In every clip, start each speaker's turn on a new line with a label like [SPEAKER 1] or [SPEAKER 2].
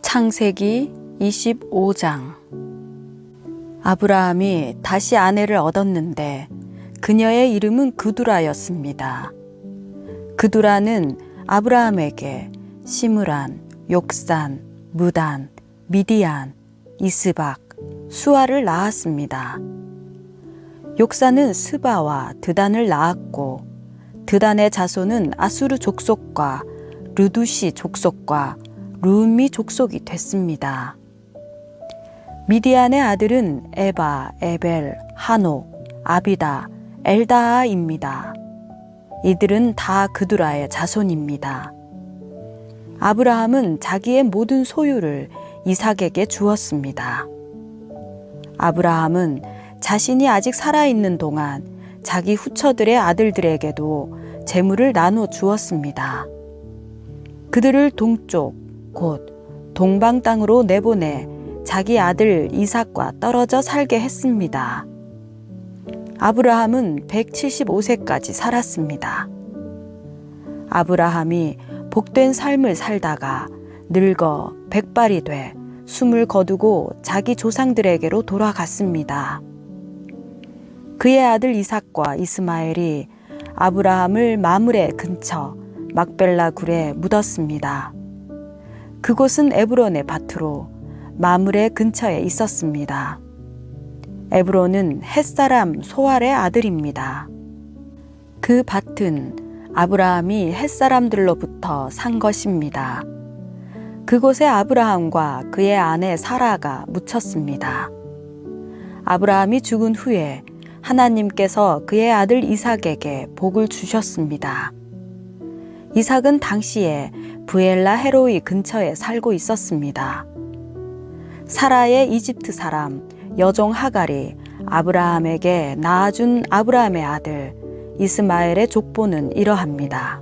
[SPEAKER 1] 창세기 25장. 아브라함이 다시 아내를 얻었는데 그녀의 이름은 그두라였습니다. 그두라는 아브라함에게 시므란, 욕산, 무단, 미디안, 이스박, 수아를 낳았습니다. 욕산은 스바와 드단을 낳았고 드단의 자손은 아수르 족속과 르두시 족속과 루미 족속이 됐습니다. 미디안의 아들은 에바, 에벨, 하녹, 아비다, 엘다아입니다. 이들은 다 그두라의 자손입니다. 아브라함은 자기의 모든 소유를 이삭에게 주었습니다. 아브라함은 자신이 아직 살아있는 동안 자기 후처들의 아들들에게도 재물을 나눠 주었습니다. 그들을 동쪽, 곧 동방 땅으로 내보내 자기 아들 이삭과 떨어져 살게 했습니다. 아브라함은 175세까지 살았습니다. 아브라함이 복된 삶을 살다가 늙어 백발이 돼 숨을 거두고 자기 조상들에게로 돌아갔습니다. 그의 아들 이삭과 이스마엘이 아브라함을 마므레 근처 막벨라 굴에 묻었습니다. 그곳은 에브론의 밭으로 마므레 근처에 있었습니다. 에브론은 햇사람 소알의 아들입니다. 그 밭은 아브라함이 햇사람들로부터 산 것입니다. 그곳에 아브라함과 그의 아내 사라가 묻혔습니다. 아브라함이 죽은 후에 하나님께서 그의 아들 이삭에게 복을 주셨습니다. 이삭은 당시에 브엘라 헤로이 근처에 살고 있었습니다. 사라의 이집트 사람 여종 하갈이 아브라함에게 낳아준 아브라함의 아들 이스마엘의 족보는 이러합니다.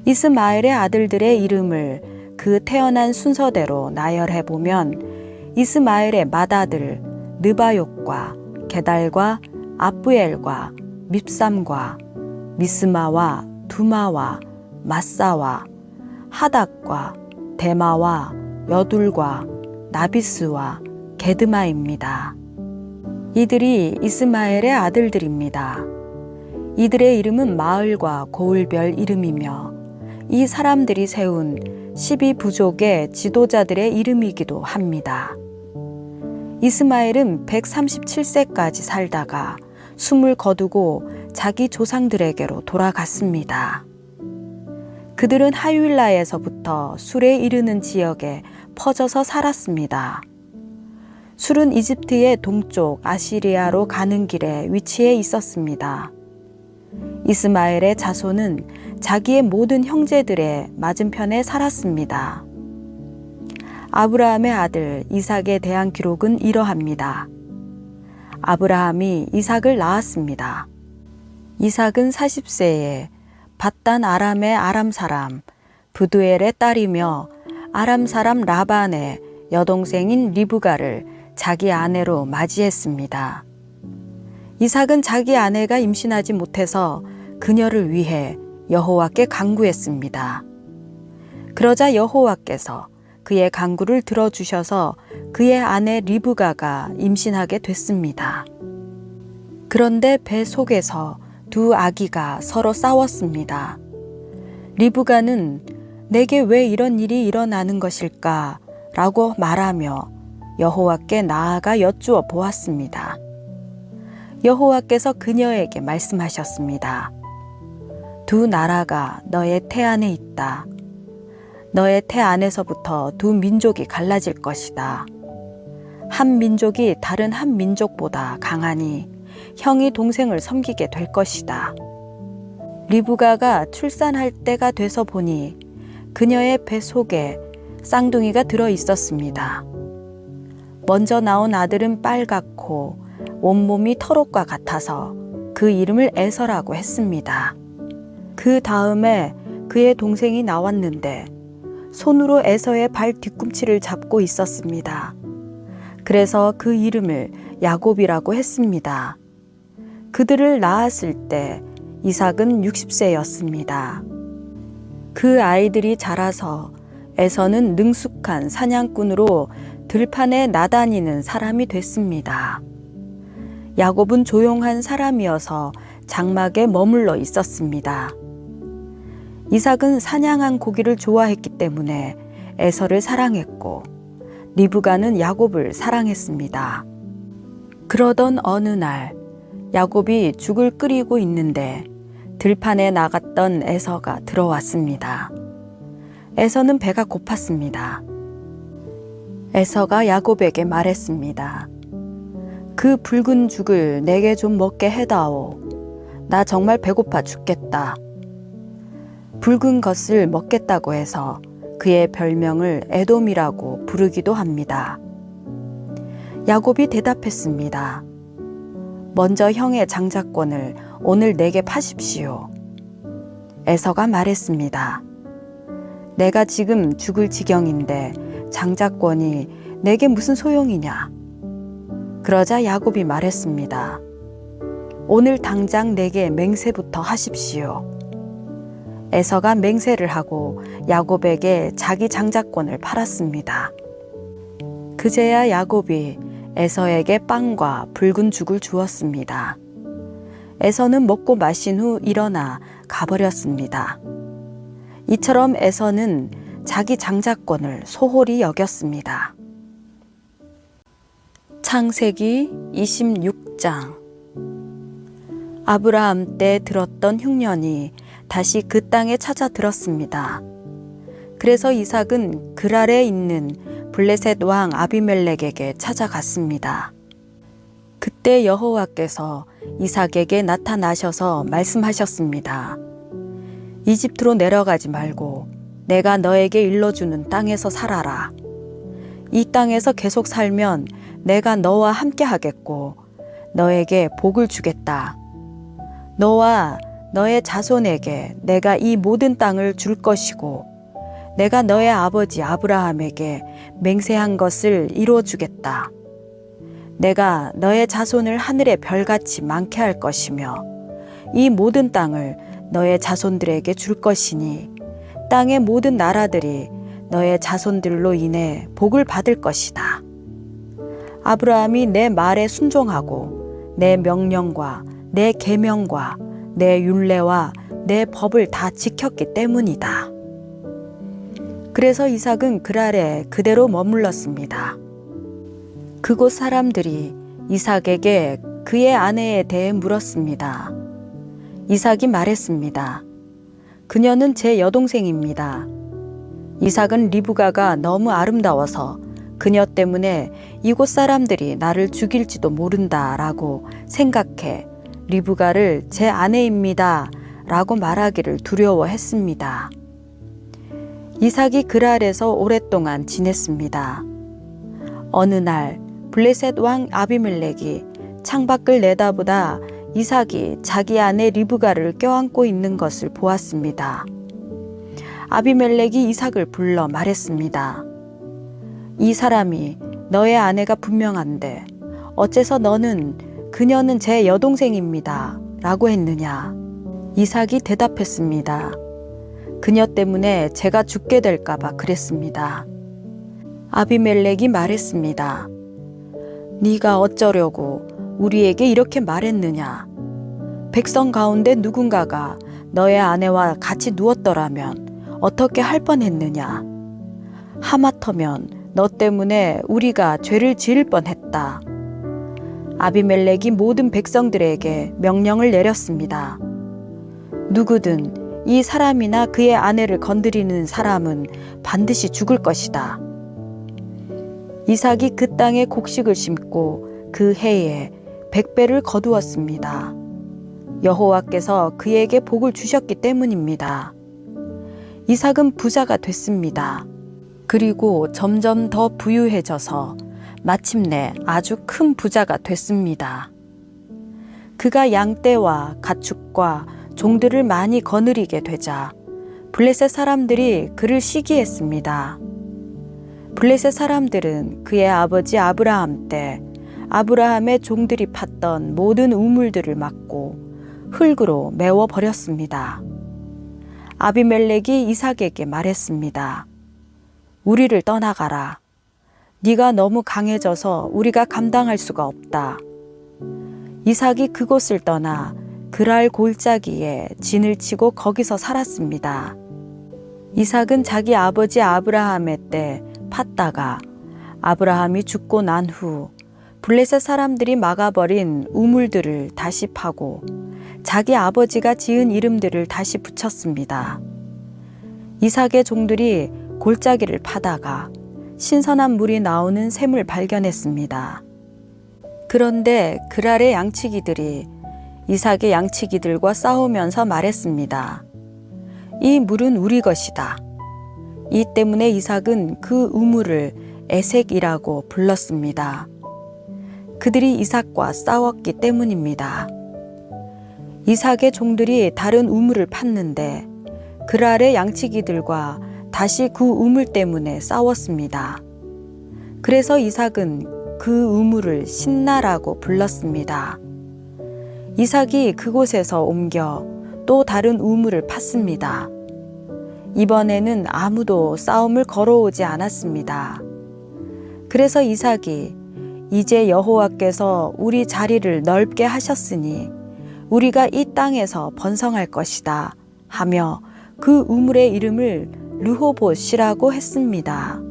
[SPEAKER 1] 이스마엘의 아들들의 이름을 그 태어난 순서대로 나열해 보면 이스마엘의 맏아들 느바욕과 게달과 아브엘과 밉삼과 미스마와 두마와 마사와 하닥과 데마와 여둘과 나비스와 게드마입니다. 이들이 이스마엘의 아들들입니다. 이들의 이름은 마을과 고을별 이름이며 이 사람들이 세운 12부족의 지도자들의 이름이기도 합니다. 이스마엘은 137세까지 살다가 숨을 거두고 자기 조상들에게로 돌아갔습니다. 그들은 하윌라에서부터 술에 이르는 지역에 퍼져서 살았습니다. 술은 이집트의 동쪽 아시리아로 가는 길에 위치해 있었습니다. 이스마엘의 자손은 자기의 모든 형제들의 맞은편에 살았습니다. 아브라함의 아들 이삭에 대한 기록은 이러합니다. 아브라함이 이삭을 낳았습니다. 이삭은 40세에 밧단 아람의 아람 사람 브두엘의 딸이며 아람 사람 라반의 여동생인 리브가를 자기 아내로 맞이했습니다. 이삭은 자기 아내가 임신하지 못해서 그녀를 위해 여호와께 간구했습니다. 그러자 여호와께서 그의 간구를 들어주셔서 그의 아내 리브가가 임신하게 됐습니다. 그런데 배 속에서 두 아기가 서로 싸웠습니다. 리브가는 내게 왜 이런 일이 일어나는 것일까? 라고 말하며 여호와께 나아가 여쭈어 보았습니다. 여호와께서 그녀에게 말씀하셨습니다. 두 나라가 너의 태 안에 있다. 너의 태 안에서부터 두 민족이 갈라질 것이다. 한 민족이 다른 한 민족보다 강하니 형이 동생을 섬기게 될 것이다. 리브가가 출산할 때가 돼서 보니 그녀의 배 속에 쌍둥이가 들어 있었습니다. 먼저 나온 아들은 빨갛고 온몸이 털옷과 같아서 그 이름을 에서라고 했습니다. 그 다음에 그의 동생이 나왔는데 손으로 에서의 발 뒤꿈치를 잡고 있었습니다. 그래서 그 이름을 야곱이라고 했습니다. 그들을 낳았을 때 이삭은 60세였습니다. 그 아이들이 자라서 에서는 능숙한 사냥꾼으로 들판에 나다니는 사람이 됐습니다. 야곱은 조용한 사람이어서 장막에 머물러 있었습니다. 이삭은 사냥한 고기를 좋아했기 때문에 에서를 사랑했고 리브가는 야곱을 사랑했습니다. 그러던 어느 날 야곱이 죽을 끓이고 있는데 들판에 나갔던 에서가 들어왔습니다. 에서는 배가 고팠습니다. 에서가 야곱에게 말했습니다. 그 붉은 죽을 내게 좀 먹게 해다오. 나 정말 배고파 죽겠다. 붉은 것을 먹겠다고 해서 그의 별명을 에돔이라고 부르기도 합니다. 야곱이 대답했습니다. 먼저 형의 장자권을 오늘 내게 파십시오. 에서가 말했습니다. 내가 지금 죽을 지경인데 장자권이 내게 무슨 소용이냐? 그러자 야곱이 말했습니다. 오늘 당장 내게 맹세부터 하십시오. 에서가 맹세를 하고 야곱에게 자기 장자권을 팔았습니다. 그제야 야곱이 에서에게 빵과 붉은 죽을 주었습니다. 에서는 먹고 마신 후 일어나 가버렸습니다. 이처럼 에서는 자기 장자권을 소홀히 여겼습니다. 창세기 26장. 아브라함 때 들었던 흉년이 다시 그 땅에 찾아 들었습니다. 그래서 이삭은 그랄에 있는 블레셋 왕 아비멜렉에게 찾아갔습니다. 그때 여호와께서 이삭에게 나타나셔서 말씀하셨습니다. 이집트로 내려가지 말고 내가 너에게 일러주는 땅에서 살아라. 이 땅에서 계속 살면 내가 너와 함께 하겠고 너에게 복을 주겠다. 너와 너의 자손에게 내가 이 모든 땅을 줄 것이고 내가 너의 아버지 아브라함에게 맹세한 것을 이루어 주겠다. 내가 너의 자손을 하늘의 별같이 많게 할 것이며 이 모든 땅을 너의 자손들에게 줄 것이니 땅의 모든 나라들이 너의 자손들로 인해 복을 받을 것이다. 아브라함이 내 말에 순종하고 내 명령과 내 계명과 내 율례와 내 법을 다 지켰기 때문이다. 그래서 이삭은 그랄에 그대로 머물렀습니다. 그곳 사람들이 이삭에게 그의 아내에 대해 물었습니다. 이삭이 말했습니다. 그녀는 제 여동생입니다. 이삭은 리브가가 너무 아름다워서 그녀 때문에 이곳 사람들이 나를 죽일지도 모른다라고 생각해 리브가를 제 아내입니다 라고 말하기를 두려워했습니다. 이삭이 그랄에서 오랫동안 지냈습니다. 어느 날 블레셋 왕 아비멜렉이 창밖을 내다보다 이삭이 자기 아내 리브가를 껴안고 있는 것을 보았습니다. 아비멜렉이 이삭을 불러 말했습니다. 이 사람이 너의 아내가 분명한데 어째서 너는 그녀는 제 여동생입니다 라고 했느냐? 이삭이 대답했습니다. 그녀 때문에 제가 죽게 될까 봐 그랬습니다. 아비멜렉이 말했습니다. 네가 어쩌려고 우리에게 이렇게 말했느냐? 백성 가운데 누군가가 너의 아내와 같이 누웠더라면 어떻게 할 뻔했느냐? 하마터면 너 때문에 우리가 죄를 지을 뻔했다. 아비멜렉이 모든 백성들에게 명령을 내렸습니다. 누구든 이 사람이나 그의 아내를 건드리는 사람은 반드시 죽을 것이다. 이삭이 그 땅에 곡식을 심고 그 해에 100배를 거두었습니다. 여호와께서 그에게 복을 주셨기 때문입니다. 이삭은 부자가 됐습니다. 그리고 점점 더 부유해져서 마침내 아주 큰 부자가 됐습니다. 그가 양떼와 가축과 종들을 많이 거느리게 되자 블레셋 사람들이 그를 시기했습니다. 블레셋 사람들은 그의 아버지 아브라함 때 아브라함의 종들이 팠던 모든 우물들을 막고 흙으로 메워버렸습니다. 아비멜렉이 이삭에게 말했습니다. 우리를 떠나가라. 네가 너무 강해져서 우리가 감당할 수가 없다. 이삭이 그곳을 떠나 그랄 골짜기에 진을 치고 거기서 살았습니다. 이삭은 자기 아버지 아브라함의 때 팠다가 아브라함이 죽고 난 후 블레셋 사람들이 막아버린 우물들을 다시 파고 자기 아버지가 지은 이름들을 다시 붙였습니다. 이삭의 종들이 골짜기를 파다가 신선한 물이 나오는 샘을 발견했습니다. 그런데 그랄의 양치기들이 이삭의 양치기들과 싸우면서 말했습니다. 이 물은 우리 것이다. 이 때문에 이삭은 그 우물을 에색이라고 불렀습니다. 그들이 이삭과 싸웠기 때문입니다. 이삭의 종들이 다른 우물을 팠는데 그랄의 양치기들과 다시 그 우물 때문에 싸웠습니다. 그래서 이삭은 그 우물을 신나라고 불렀습니다. 이삭이 그곳에서 옮겨 또 다른 우물을 팠습니다. 이번에는 아무도 싸움을 걸어오지 않았습니다. 그래서 이삭이 이제 여호와께서 우리 자리를 넓게 하셨으니 우리가 이 땅에서 번성할 것이다 하며 그 우물의 이름을 르호봇이라고 했습니다.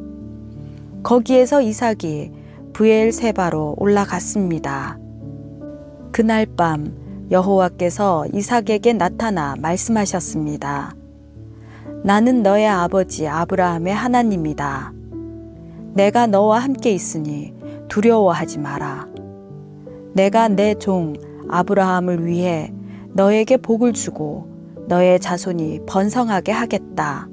[SPEAKER 1] 거기에서 이삭이 브엘세바로 올라갔습니다. 그날 밤 여호와께서 이삭에게 나타나 말씀하셨습니다. 나는 너의 아버지 아브라함의 하나님이다. 내가 너와 함께 있으니 두려워하지 마라. 내가 내 종 아브라함을 위해 너에게 복을 주고 너의 자손이 번성하게 하겠다.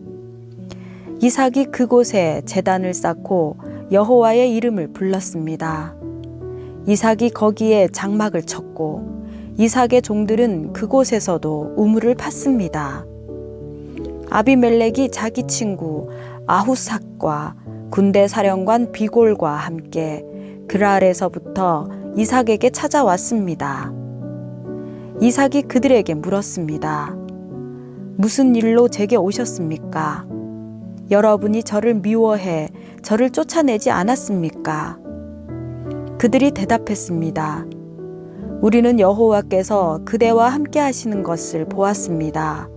[SPEAKER 1] 이삭이 그곳에 제단을 쌓고 여호와의 이름을 불렀습니다. 이삭이 거기에 장막을 쳤고 이삭의 종들은 그곳에서도 우물을 팠습니다. 아비멜렉이 자기 친구 아후삭과 군대 사령관 비골과 함께 그랄에서부터 이삭에게 찾아왔습니다. 이삭이 그들에게 물었습니다. 무슨 일로 제게 오셨습니까? 여러분이 저를 미워해 저를 쫓아내지 않았습니까? 그들이 대답했습니다. 우리는 여호와께서 그대와 함께 하시는 것을 보았습니다.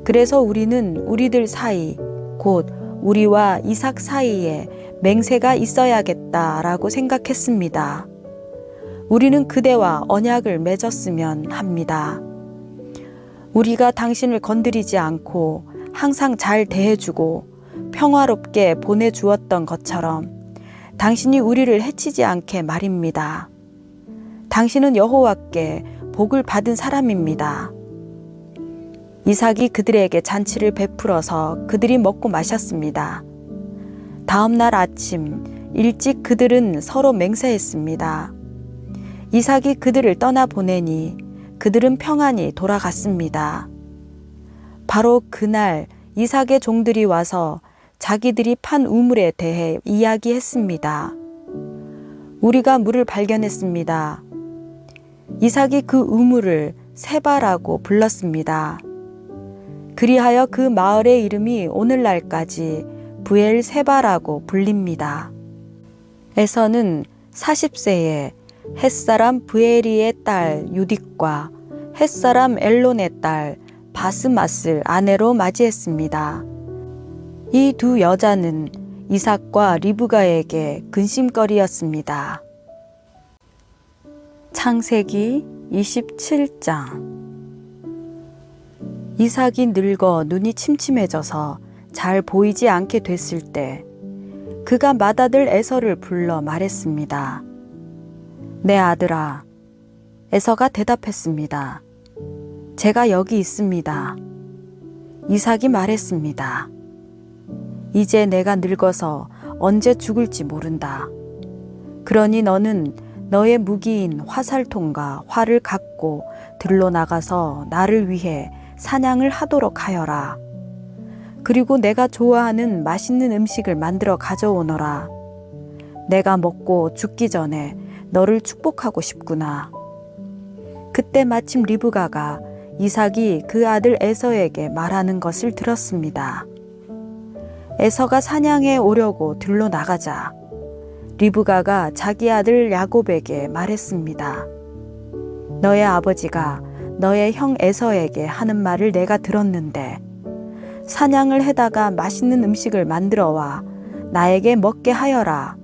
[SPEAKER 1] 그래서 우리는 우리들 사이, 곧 우리와 이삭 사이에 맹세가 있어야겠다라고 생각했습니다. 우리는 그대와 언약을 맺었으면 합니다. 우리가 당신을 건드리지 않고 항상 잘 대해주고 평화롭게 보내주었던 것처럼 당신이 우리를 해치지 않게 말입니다. 당신은 여호와께 복을 받은 사람입니다. 이삭이 그들에게 잔치를 베풀어서 그들이 먹고 마셨습니다. 다음 날 아침 일찍 그들은 서로 맹세했습니다. 이삭이 그들을 떠나보내니 그들은 평안히 돌아갔습니다. 바로 그날 이삭의 종들이 와서 자기들이 판 우물에 대해 이야기했습니다. 우리가 물을 발견했습니다. 이삭이 그 우물을 세바라고 불렀습니다. 그리하여 그 마을의 이름이 오늘날까지 브엘세바라고 불립니다. 에서는 40세에 햇사람 브에리의 딸 유딕과 햇사람 엘론의 딸 바스맛을 아내로 맞이했습니다. 이 두 여자는 이삭과 리브가에게 근심거리였습니다. 창세기 27장. 이삭이 늙어 눈이 침침해져서 잘 보이지 않게 됐을 때 그가 맏아들 에서를 불러 말했습니다. 내 아들아. 에서가 대답했습니다. 제가 여기 있습니다. 이삭이 말했습니다. 이제 내가 늙어서 언제 죽을지 모른다. 그러니 너는 너의 무기인 화살통과 활을 갖고 들로 나가서 나를 위해 사냥을 하도록 하여라. 그리고 내가 좋아하는 맛있는 음식을 만들어 가져오너라. 내가 먹고 죽기 전에 너를 축복하고 싶구나. 그때 마침 리브가가 이삭이 그 아들 에서에게 말하는 것을 들었습니다. 에서가 사냥해 오려고 들로 나가자 리브가가 자기 아들 야곱에게 말했습니다. 너의 아버지가 너의 형 에서에게 하는 말을 내가 들었는데 사냥을 해다가 맛있는 음식을 만들어 와 나에게 먹게 하여라.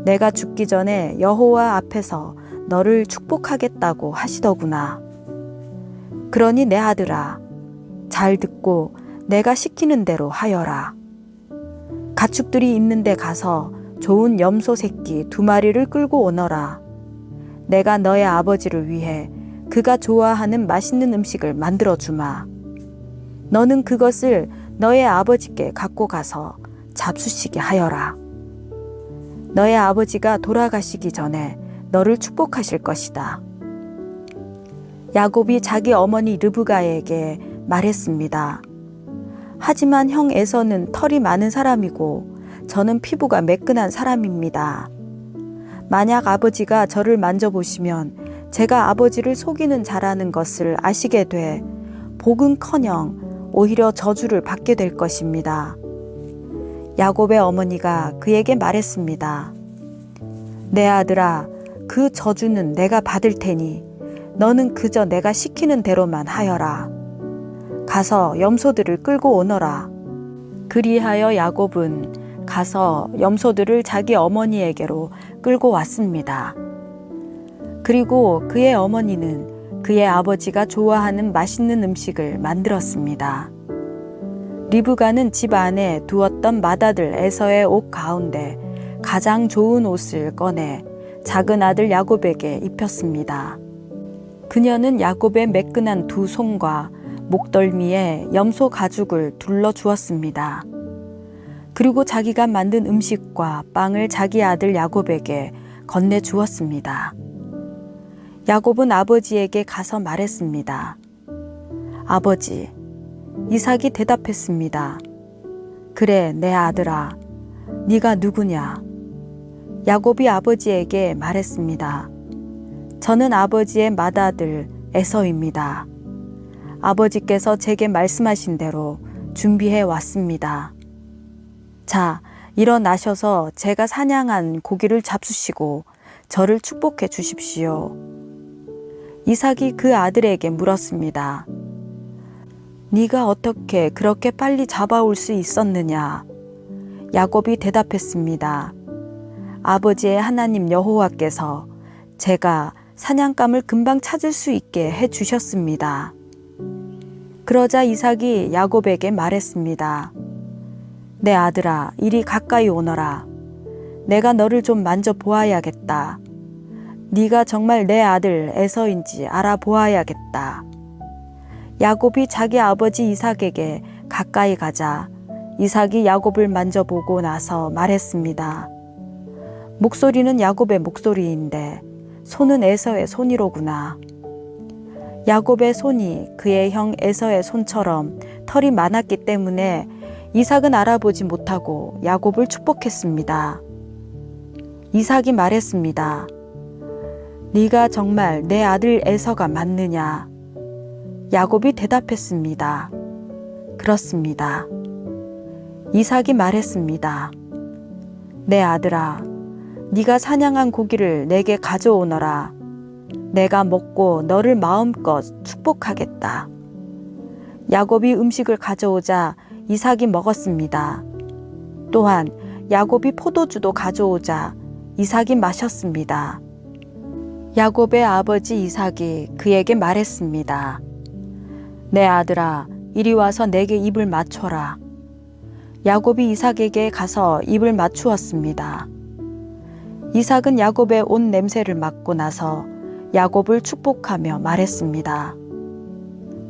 [SPEAKER 1] 내가 죽기 전에 여호와 앞에서 너를 축복하겠다고 하시더구나. 그러니 내 아들아, 잘 듣고 내가 시키는 대로 하여라. 가축들이 있는 데 가서 좋은 염소 새끼 2마리를 끌고 오너라. 내가 너의 아버지를 위해 그가 좋아하는 맛있는 음식을 만들어 주마. 너는 그것을 너의 아버지께 갖고 가서 잡수시게 하여라. 너의 아버지가 돌아가시기 전에 너를 축복하실 것이다. 야곱이 자기 어머니 르브가에게 말했습니다. 하지만 형 에서는 털이 많은 사람이고 저는 피부가 매끈한 사람입니다. 만약 아버지가 저를 만져보시면 제가 아버지를 속이는 자라는 것을 아시게 돼 복은커녕 오히려 저주를 받게 될 것입니다. 야곱의 어머니가 그에게 말했습니다. 내 아들아, 그 저주는 내가 받을 테니 너는 그저 내가 시키는 대로만 하여라. 가서 염소들을 끌고 오너라. 그리하여 야곱은 가서 염소들을 자기 어머니에게로 끌고 왔습니다. 그리고 그의 어머니는 그의 아버지가 좋아하는 맛있는 음식을 만들었습니다. 리브가는 집 안에 두었던 맏아들 에서의 옷 가운데 가장 좋은 옷을 꺼내 작은 아들 야곱에게 입혔습니다. 그녀는 야곱의 매끈한 2손과 목덜미에 염소 가죽을 둘러 주었습니다. 그리고 자기가 만든 음식과 빵을 자기 아들 야곱에게 건네 주었습니다. 야곱은 아버지에게 가서 말했습니다. 아버지, 이삭이 대답했습니다. 그래, 내 아들아, 네가 누구냐? 야곱이 아버지에게 말했습니다. 저는 아버지의 맏아들 에서입니다. 아버지께서 제게 말씀하신 대로 준비해 왔습니다. 자, 일어나셔서 제가 사냥한 고기를 잡수시고 저를 축복해 주십시오. 이삭이 그 아들에게 물었습니다. 네가 어떻게 그렇게 빨리 잡아올 수 있었느냐? 야곱이 대답했습니다. 아버지의 하나님 여호와께서 제가 사냥감을 금방 찾을 수 있게 해 주셨습니다. 그러자 이삭이 야곱에게 말했습니다. 내 아들아, 이리 가까이 오너라. 내가 너를 좀 만져보아야겠다. 네가 정말 내 아들 에서인지 알아보아야겠다. 야곱이 자기 아버지 이삭에게 가까이 가자 이삭이 야곱을 만져보고 나서 말했습니다. 목소리는 야곱의 목소리인데 손은 에서의 손이로구나. 야곱의 손이 그의 형 에서의 손처럼 털이 많았기 때문에 이삭은 알아보지 못하고 야곱을 축복했습니다. 이삭이 말했습니다. 네가 정말 내 아들 에서가 맞느냐? 야곱이 대답했습니다. 그렇습니다. 이삭이 말했습니다. 내 아들아, 네가 사냥한 고기를 내게 가져오너라. 내가 먹고 너를 마음껏 축복하겠다. 야곱이 음식을 가져오자 이삭이 먹었습니다. 또한 야곱이 포도주도 가져오자 이삭이 마셨습니다. 야곱의 아버지 이삭이 그에게 말했습니다. 내 아들아, 이리 와서 내게 입을 맞춰라. 야곱이 이삭에게 가서 입을 맞추었습니다. 이삭은 야곱의 옷 냄새를 맡고 나서 야곱을 축복하며 말했습니다.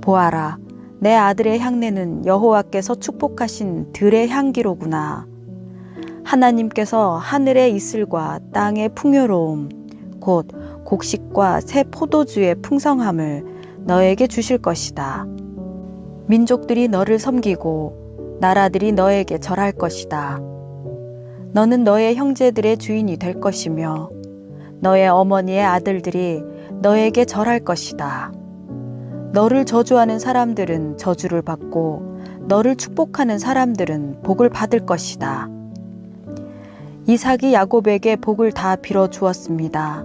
[SPEAKER 1] 보아라, 내 아들의 향내는 여호와께서 축복하신 들의 향기로구나. 하나님께서 하늘의 이슬과 땅의 풍요로움, 곧 곡식과 새 포도주의 풍성함을 너에게 주실 것이다. 민족들이 너를 섬기고 나라들이 너에게 절할 것이다. 너는 너의 형제들의 주인이 될 것이며 너의 어머니의 아들들이 너에게 절할 것이다. 너를 저주하는 사람들은 저주를 받고 너를 축복하는 사람들은 복을 받을 것이다. 이삭이 야곱에게 복을 다 빌어 주었습니다.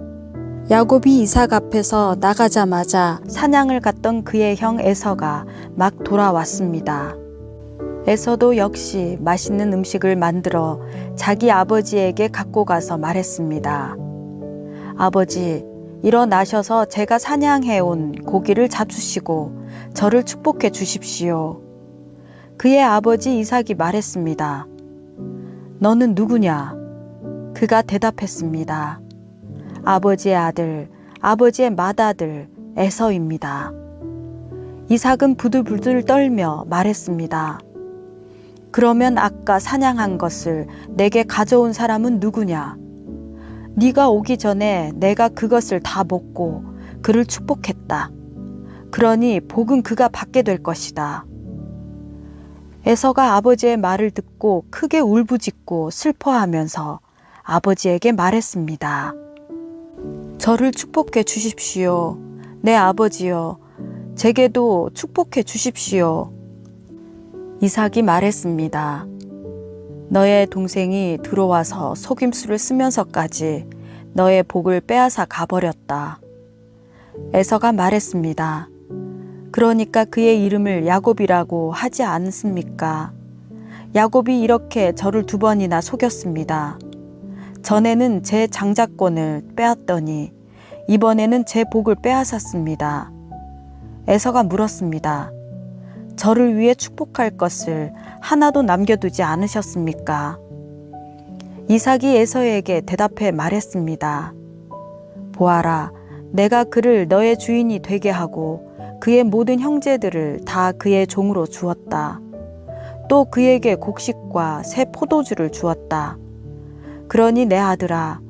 [SPEAKER 1] 야곱이 이삭 앞에서 나가자마자 사냥을 갔던 그의 형 에서가 막 돌아왔습니다. 에서도 역시 맛있는 음식을 만들어 자기 아버지에게 갖고 가서 말했습니다. 아버지, 일어나셔서 제가 사냥해온 고기를 잡수시고 저를 축복해 주십시오. 그의 아버지 이삭이 말했습니다. 너는 누구냐? 그가 대답했습니다. 아버지의 아들, 아버지의 맏아들 에서입니다. 이삭은 부들부들 떨며 말했습니다. 그러면 아까 사냥한 것을 내게 가져온 사람은 누구냐? 네가 오기 전에 내가 그것을 다 먹고 그를 축복했다. 그러니 복은 그가 받게 될 것이다. 에서가 아버지의 말을 듣고 크게 울부짖고 슬퍼하면서 아버지에게 말했습니다. 저를 축복해 주십시오. 내 아버지여, 제게도 축복해 주십시오. 이삭이 말했습니다. 너의 동생이 들어와서 속임수를 쓰면서까지 너의 복을 빼앗아 가버렸다. 에서가 말했습니다. 그러니까 그의 이름을 야곱이라고 하지 않습니까? 야곱이 이렇게 저를 2번이나 속였습니다. 전에는 제 장자권을 빼앗더니 이번에는 제 복을 빼앗았습니다. 에서가 물었습니다. 저를 위해 축복할 것을 하나도 남겨두지 않으셨습니까? 이삭이 에서에게 대답해 말했습니다. 보아라, 내가 그를 너의 주인이 되게 하고 그의 모든 형제들을 다 그의 종으로 주었다. 또 그에게 곡식과 새 포도주를 주었다. 그러니 내 아들아,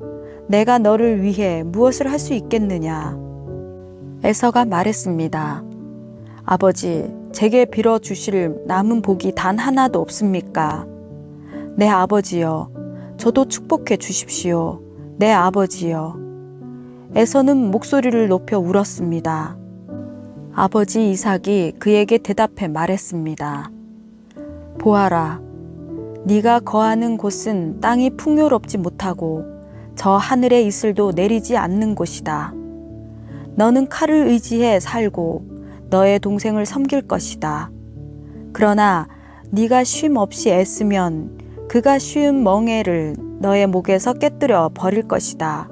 [SPEAKER 1] 내가 너를 위해 무엇을 할 수 있겠느냐? 에서가 말했습니다. 아버지, 제게 빌어 주실 남은 복이 단 하나도 없습니까? 내 아버지여, 저도 축복해 주십시오. 내 아버지여. 에서는 목소리를 높여 울었습니다. 아버지 이삭이 그에게 대답해 말했습니다. 보아라, 네가 거하는 곳은 땅이 풍요롭지 못하고 저 하늘의 이슬도 내리지 않는 곳이다. 너는 칼을 의지해 살고 너의 동생을 섬길 것이다. 그러나 네가 쉼 없이 애쓰면 그가 쉬운 멍에를 너의 목에서 깨뜨려 버릴 것이다.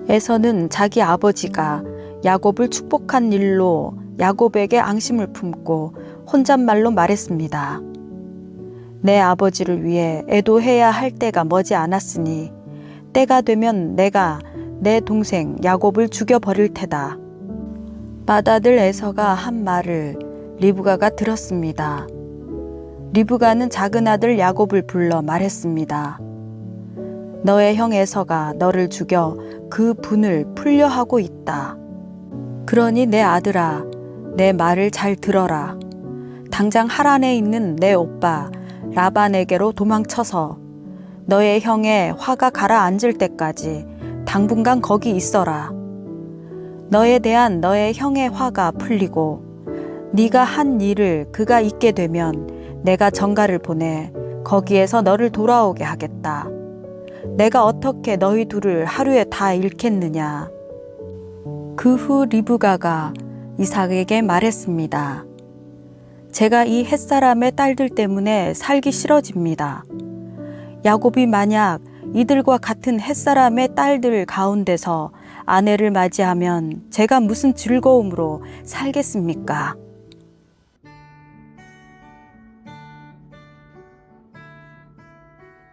[SPEAKER 1] 에서는 자기 아버지가 야곱을 축복한 일로 야곱에게 앙심을 품고 혼잣말로 말했습니다. 내 아버지를 위해 애도해야 할 때가 머지 않았으니 때가 되면 내가 내 동생 야곱을 죽여버릴 테다. 맏아들 에서가 한 말을 리브가가 들었습니다. 리브가는 작은 아들 야곱을 불러 말했습니다. 너의 형 에서가 너를 죽여 그 분을 풀려하고 있다. 그러니 내 아들아, 내 말을 잘 들어라. 당장 하란에 있는 내 오빠 라반에게로 도망쳐서 너의 형의 화가 가라앉을 때까지 당분간 거기 있어라. 너에 대한 너의 형의 화가 풀리고 네가 한 일을 그가 잊게 되면 내가 전가를 보내 거기에서 너를 돌아오게 하겠다. 내가 어떻게 너희 둘을 하루에 다 잃겠느냐. 그 후 리브가가 이삭에게 말했습니다. 제가 이 햇사람의 딸들 때문에 살기 싫어집니다. 야곱이 만약 이들과 같은 햇사람의 딸들 가운데서 아내를 맞이하면 제가 무슨 즐거움으로 살겠습니까?